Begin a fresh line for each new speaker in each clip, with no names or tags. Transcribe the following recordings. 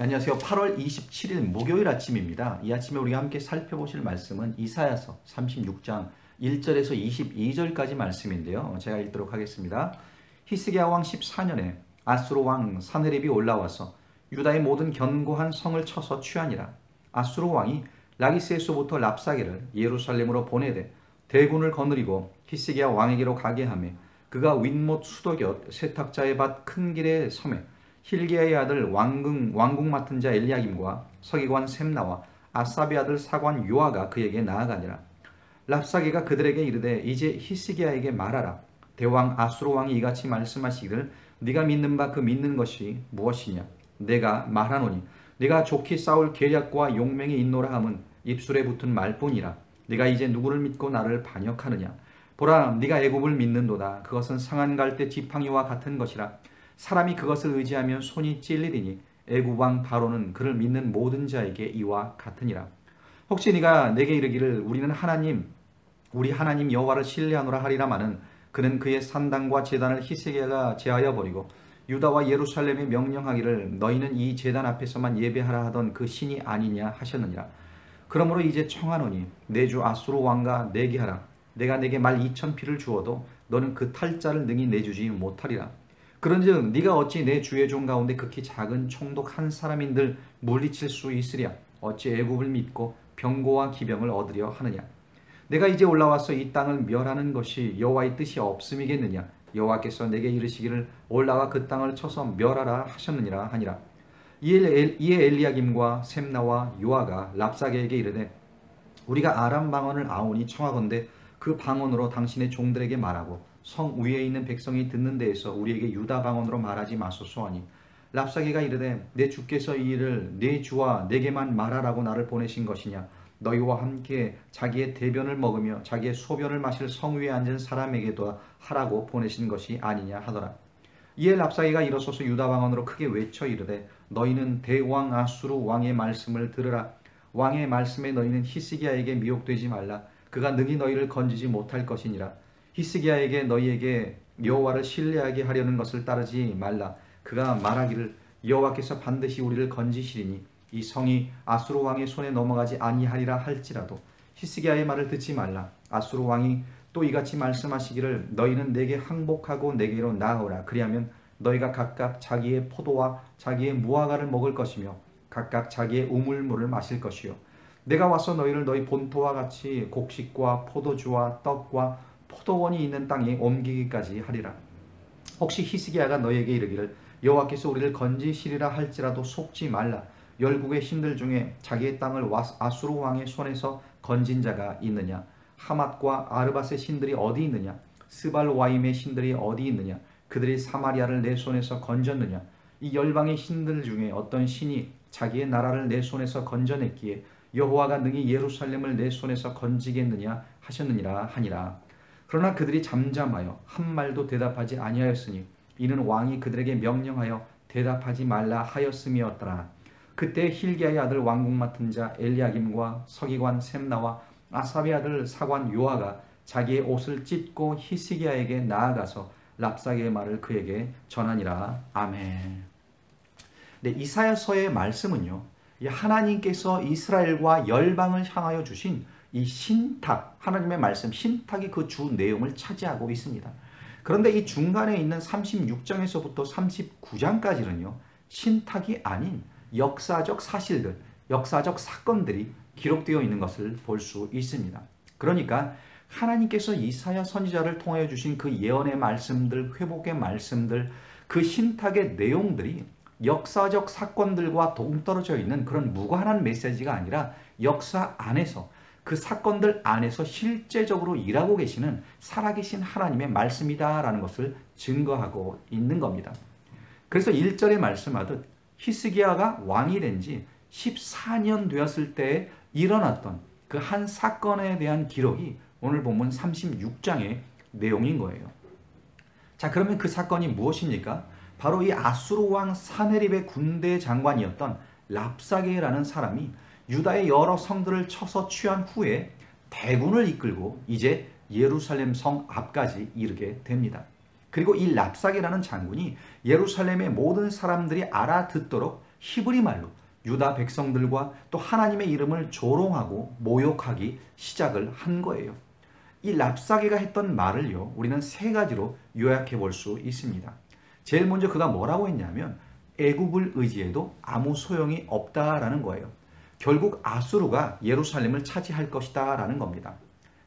안녕하세요. 8월 27일 목요일 아침입니다. 이 아침에 우리가 함께 살펴보실 말씀은 이사야서 36장 1절에서 22절까지 말씀인데요. 제가 읽도록 하겠습니다. 히스기야 왕 14년에 아수르 왕 사네립이 올라와서 유다의 모든 견고한 성을 쳐서 취하니라. 아수르 왕이 라기스에서부터 랍사게를 예루살렘으로 보내되 대군을 거느리고 히스기야 왕에게로 가게 하며 그가 윗못 수도곁 세탁자의 밭 큰 길에 섬에 힐기야의 아들 왕궁 맡은 자 엘리야김과 서기관 셈나와 아사비 아들 사관 요아가 그에게 나아가니라. 랍사게가 그들에게 이르되 이제 히스기야에게 말하라. 대왕 아수르 왕이 이같이 말씀하시기를 네가 믿는 바 그 믿는 것이 무엇이냐. 내가 말하노니 네가 좋게 싸울 계략과 용맹이 있노라 함은 입술에 붙은 말뿐이라. 네가 이제 누구를 믿고 나를 반역하느냐. 보라, 네가 애굽을 믿는도다. 그것은 상한 갈대 지팡이와 같은 것이라. 사람이 그것을 의지하면 손이 찔리리니 애굽 왕 바로는 그를 믿는 모든 자에게 이와 같으니라. 혹시 네가 내게 이르기를 우리 하나님 여호와를 신뢰하노라 하리라마는 그는 그의 산당과 제단을 히스기야가 제하여 버리고 유다와 예루살렘에 명령하기를 너희는 이 제단 앞에서만 예배하라 하던 그 신이 아니냐 하셨느니라. 그러므로 이제 청하노니 내 주 아수르 왕과 내게 하라. 내가 내게 말 2,000피를 주어도 너는 그 탈자를 능히 내주지 못하리라. 그런즉 네가 어찌 내 주의 종 가운데 극히 작은 총독 한 사람인들 물리칠 수 있으랴. 어찌 애굽을 믿고 병고와 기병을 얻으려 하느냐. 내가 이제 올라와서 이 땅을 멸하는 것이 여호와의 뜻이 없음이겠느냐. 여호와께서 내게 이르시기를 올라와 그 땅을 쳐서 멸하라 하셨느니라 하니라. 이에 엘리야김과 셈나와 요아가 랍사게에게 이르되 우리가 아람 방언을 아오니 청하건대 그 방언으로 당신의 종들에게 말하고 성 위에 있는 백성이 듣는 데에서 우리에게 유다 방언으로 말하지 마소서 하니 랍사게가 이르되 내 주께서 이 일을 내 주와 내게만 말하라고 나를 보내신 것이냐. 너희와 함께 자기의 대변을 먹으며 자기의 소변을 마실 성 위에 앉은 사람에게도 하라고 보내신 것이 아니냐 하더라. 이에 랍사게가 일어서서 유다 방언으로 크게 외쳐 이르되 너희는 대왕 아수르 왕의 말씀을 들으라. 왕의 말씀에 너희는 히스기야에게 미혹되지 말라. 그가 능히 너희를 건지지 못할 것이니라. 히스기야에게 너희에게 여호와를 신뢰하게 하려는 것을 따르지 말라. 그가 말하기를 여호와께서 반드시 우리를 건지시리니 이 성이 아수르 왕의 손에 넘어가지 아니하리라 할지라도 히스기야의 말을 듣지 말라. 아수르 왕이 또 이같이 말씀하시기를 너희는 내게 항복하고 내게로 나아오라. 그리하면 너희가 각각 자기의 포도와 자기의 무화과를 먹을 것이며 각각 자기의 우물물을 마실 것이요 내가 와서 너희를 너희 본토와 같이 곡식과 포도주와 떡과 포도원이 있는 땅에 옮기기까지 하리라. 혹시 히스기야가 너희에게 이르기를 여호와께서 우리를 건지시리라 할지라도 속지 말라. 열국의 신들 중에 자기의 땅을 아수르 왕의 손에서 건진 자가 있느냐. 하맛과 아르밧의 신들이 어디 있느냐. 스발와임의 신들이 어디 있느냐. 그들이 사마리아를 내 손에서 건졌느냐. 이 열방의 신들 중에 어떤 신이 자기의 나라를 내 손에서 건져냈기에 여호와가 능히 예루살렘을 내 손에서 건지겠느냐 하셨느니라 하니라. 그러나 그들이 잠잠하여 한 말도 대답하지 아니하였으니 이는 왕이 그들에게 명령하여 대답하지 말라 하였음이었더라. 그때 힐기야의 아들 왕궁 맡은 자 엘리야김과 서기관 셈나와 아사비 아들 사관 요아가 자기의 옷을 찢고 히스기야에게 나아가서 랍사게의 말을 그에게 전하니라. 아멘. 네, 이사야서의 말씀은요, 하나님께서 이스라엘과 열방을 향하여 주신 이 신탁, 하나님의 말씀 신탁이 그 주 내용을 차지하고 있습니다. 그런데 이 중간에 있는 36장에서부터 39장까지는요 신탁이 아닌 역사적 사실들, 역사적 사건들이 기록되어 있는 것을 볼 수 있습니다. 그러니까 하나님께서 이사야 선지자를 통하여 주신 그 예언의 말씀들, 회복의 말씀들, 그 신탁의 내용들이 역사적 사건들과 동떨어져 있는 그런 무관한 메시지가 아니라 역사 안에서 그 사건들 안에서 실제적으로 일하고 계시는 살아계신 하나님의 말씀이다라는 것을 증거하고 있는 겁니다. 그래서 1절에 말씀하듯 히스기야가 왕이 된 지 14년 되었을 때에 일어났던 그 한 사건에 대한 기록이 오늘 본문 36장의 내용인 거예요. 자, 그러면 그 사건이 무엇입니까? 바로 이 아수르 왕 사네립의 군대 장관이었던 랍사게라는 사람이 유다의 여러 성들을 쳐서 취한 후에 대군을 이끌고 이제 예루살렘 성 앞까지 이르게 됩니다. 그리고 이 랍사게라는 장군이 예루살렘의 모든 사람들이 알아듣도록 히브리 말로 유다 백성들과 또 하나님의 이름을 조롱하고 모욕하기 시작을 한 거예요. 이 랍사게가 했던 말을요, 우리는 세 가지로 요약해 볼 수 있습니다. 제일 먼저 그가 뭐라고 했냐면 애굽을 의지해도 아무 소용이 없다라는 거예요. 결국 아수르가 예루살렘을 차지할 것이다 라는 겁니다.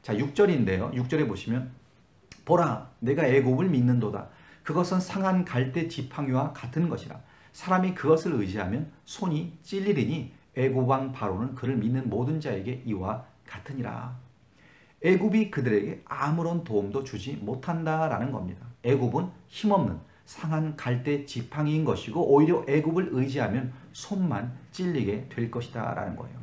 자, 6절인데요. 6절에 보시면 보라, 내가 애굽을 믿는도다. 그것은 상한 갈대 지팡이와 같은 것이라. 사람이 그것을 의지하면 손이 찔리리니 애굽 왕 바로는 그를 믿는 모든 자에게 이와 같으니라. 애굽이 그들에게 아무런 도움도 주지 못한다라는 겁니다. 애굽은 힘없는 상한 갈대 지팡이인 것이고 오히려 애굽을 의지하면 손만 찔리게 될 것이다 라는 거예요.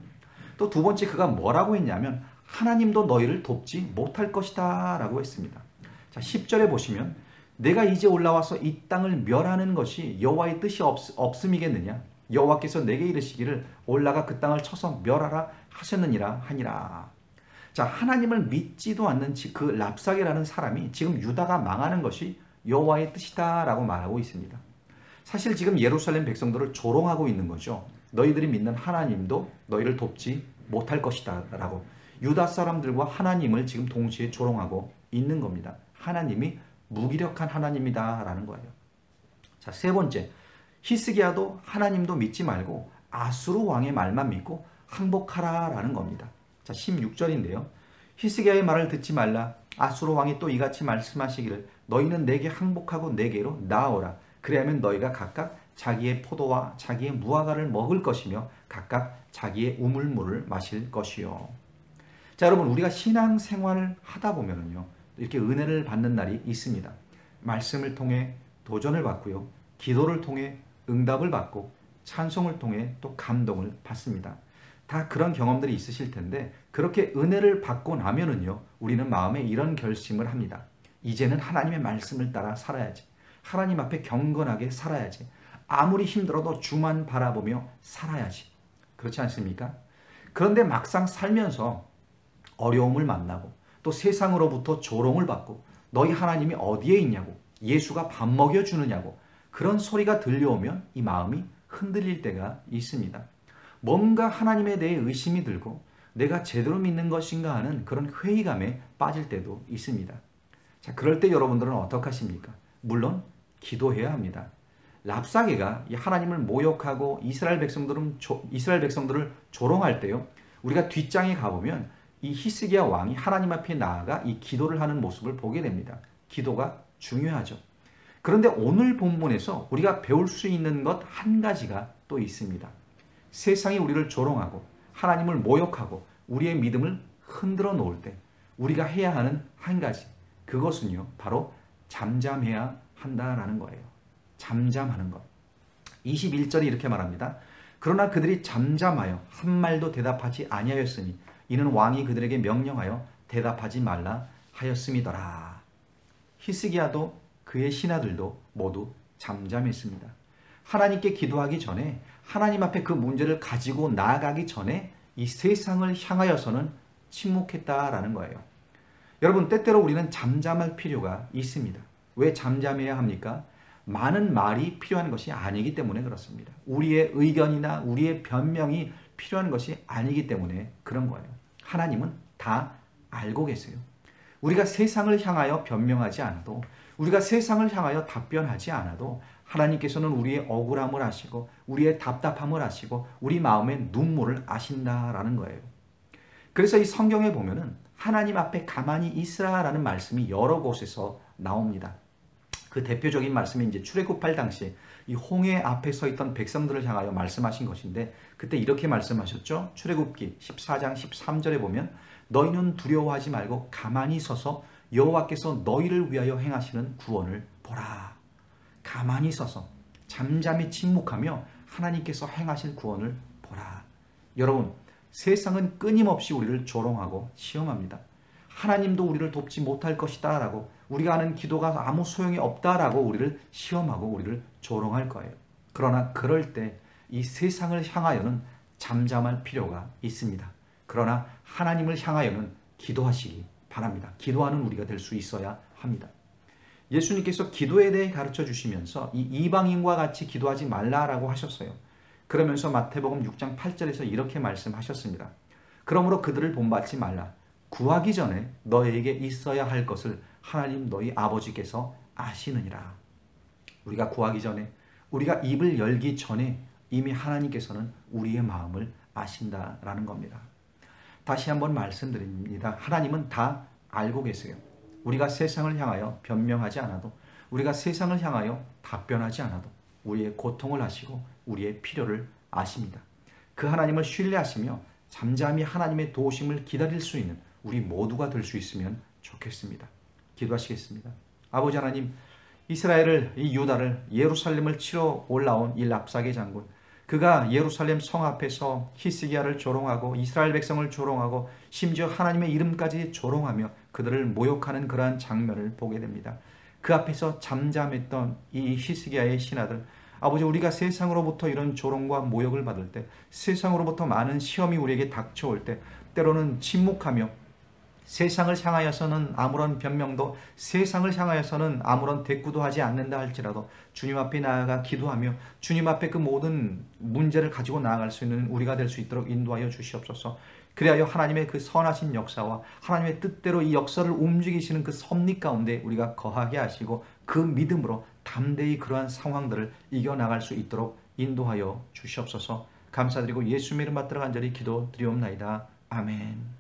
또 두 번째 그가 뭐라고 했냐면 하나님도 너희를 돕지 못할 것이다 라고 했습니다. 자, 10절에 보시면 내가 이제 올라와서 이 땅을 멸하는 것이 여호와의 뜻이 없음이겠느냐. 여호와께서 내게 이르시기를 올라가 그 땅을 쳐서 멸하라 하셨느니라 하니라. 자, 하나님을 믿지도 않는 그 랍사게라는 사람이 지금 유다가 망하는 것이 여호와의 뜻이다 라고 말하고 있습니다. 사실 지금 예루살렘 백성들을 조롱하고 있는 거죠. 너희들이 믿는 하나님도 너희를 돕지 못할 것이다 라고 유다 사람들과 하나님을 지금 동시에 조롱하고 있는 겁니다. 하나님이 무기력한 하나님이다 라는 거예요. 자, 세 번째, 히스기야도 하나님도 믿지 말고 아수르 왕의 말만 믿고 항복하라 라는 겁니다. 자, 16절인데요. 히스기야의 말을 듣지 말라. 아수르 왕이 또 이같이 말씀하시기를 너희는 내게 항복하고 내게로 나아오라. 그리하면 너희가 각각 자기의 포도와 자기의 무화과를 먹을 것이며 각각 자기의 우물물을 마실 것이요. 자, 여러분, 우리가 신앙생활을 하다 보면은요, 이렇게 은혜를 받는 날이 있습니다. 말씀을 통해 도전을 받고요, 기도를 통해 응답을 받고 찬송을 통해 또 감동을 받습니다. 다 그런 경험들이 있으실 텐데 그렇게 은혜를 받고 나면은요, 우리는 마음에 이런 결심을 합니다. 이제는 하나님의 말씀을 따라 살아야지. 하나님 앞에 경건하게 살아야지. 아무리 힘들어도 주만 바라보며 살아야지. 그렇지 않습니까? 그런데 막상 살면서 어려움을 만나고 또 세상으로부터 조롱을 받고 너희 하나님이 어디에 있냐고, 예수가 밥 먹여주느냐고 그런 소리가 들려오면 이 마음이 흔들릴 때가 있습니다. 뭔가 하나님에 대해 의심이 들고 내가 제대로 믿는 것인가 하는 그런 회의감에 빠질 때도 있습니다. 자, 그럴 때 여러분들은 어떻게 하십니까? 물론 기도해야 합니다. 랍사게가 하나님을 모욕하고 이스라엘 백성들을 조롱할 때요, 우리가 뒷장에 가보면 이 히스기야 왕이 하나님 앞에 나아가 이 기도를 하는 모습을 보게 됩니다. 기도가 중요하죠. 그런데 오늘 본문에서 우리가 배울 수 있는 것 한 가지가 또 있습니다. 세상이 우리를 조롱하고 하나님을 모욕하고 우리의 믿음을 흔들어 놓을 때 우리가 해야 하는 한 가지, 그것은요, 바로 잠잠해야 한다라는 거예요. 잠잠하는 것. 21절이 이렇게 말합니다. 그러나 그들이 잠잠하여 한 말도 대답하지 아니하였으니 이는 왕이 그들에게 명령하여 대답하지 말라 하였음이더라. 히스기야도 그의 신하들도 모두 잠잠했습니다. 하나님께 기도하기 전에, 하나님 앞에 그 문제를 가지고 나아가기 전에 이 세상을 향하여서는 침묵했다라는 거예요. 여러분, 때때로 우리는 잠잠할 필요가 있습니다. 왜 잠잠해야 합니까? 많은 말이 필요한 것이 아니기 때문에 그렇습니다. 우리의 의견이나 우리의 변명이 필요한 것이 아니기 때문에 그런 거예요. 하나님은 다 알고 계세요. 우리가 세상을 향하여 변명하지 않아도, 우리가 세상을 향하여 답변하지 않아도 하나님께서는 우리의 억울함을 아시고 우리의 답답함을 아시고 우리 마음의 눈물을 아신다라는 거예요. 그래서 이 성경에 보면은 하나님 앞에 가만히 있으라라는 말씀이 여러 곳에서 나옵니다. 그 대표적인 말씀이 이제 출애굽할 당시에 이 홍해 앞에 서 있던 백성들을 향하여 말씀하신 것인데, 그때 이렇게 말씀하셨죠. 출애굽기 14장 13절에 보면 너희는 두려워하지 말고 가만히 서서 여호와께서 너희를 위하여 행하시는 구원을 보라. 가만히 서서 잠잠히 침묵하며 하나님께서 행하실 구원을 보라. 여러분, 세상은 끊임없이 우리를 조롱하고 시험합니다. 하나님도 우리를 돕지 못할 것이다 라고, 우리가 하는 기도가 아무 소용이 없다 라고 우리를 시험하고 우리를 조롱할 거예요. 그러나 그럴 때 이 세상을 향하여는 잠잠할 필요가 있습니다. 그러나 하나님을 향하여는 기도하시기 바랍니다. 기도하는 우리가 될 수 있어야 합니다. 예수님께서 기도에 대해 가르쳐 주시면서 이 이방인과 같이 기도하지 말라라고 하셨어요. 그러면서 마태복음 6장 8절에서 이렇게 말씀하셨습니다. 그러므로 그들을 본받지 말라. 구하기 전에 너에게 있어야 할 것을 하나님 너희 아버지께서 아시느니라. 우리가 구하기 전에, 우리가 입을 열기 전에 이미 하나님께서는 우리의 마음을 아신다라는 겁니다. 다시 한번 말씀드립니다. 하나님은 다 알고 계세요. 우리가 세상을 향하여 변명하지 않아도, 우리가 세상을 향하여 답변하지 않아도 우리의 고통을 아시고 우리의 필요를 아십니다. 그 하나님을 신뢰하시며 잠잠히 하나님의 도우심을 기다릴 수 있는 우리 모두가 될 수 있으면 좋겠습니다. 기도하시겠습니다. 아버지 하나님, 이스라엘을, 이 유다를, 예루살렘을 치러 올라온 이 랍사게 장군, 그가 예루살렘 성 앞에서 히스기야를 조롱하고 이스라엘 백성을 조롱하고 심지어 하나님의 이름까지 조롱하며 그들을 모욕하는 그러한 장면을 보게 됩니다. 그 앞에서 잠잠했던 이 히스기야의 신하들, 아버지, 우리가 세상으로부터 이런 조롱과 모욕을 받을 때, 세상으로부터 많은 시험이 우리에게 닥쳐올 때 때로는 침묵하며 세상을 향하여서는 아무런 변명도, 세상을 향하여서는 아무런 대꾸도 하지 않는다 할지라도 주님 앞에 나아가 기도하며 주님 앞에 그 모든 문제를 가지고 나아갈 수 있는 우리가 될 수 있도록 인도하여 주시옵소서. 그리하여 하나님의 그 선하신 역사와 하나님의 뜻대로 이 역사를 움직이시는 그 섭리 가운데 우리가 거하게 하시고 그 믿음으로 담대히 그러한 상황들을 이겨나갈 수 있도록 인도하여 주시옵소서. 감사드리고 예수님의 이름 받들어 간절히 기도드리옵나이다. 아멘.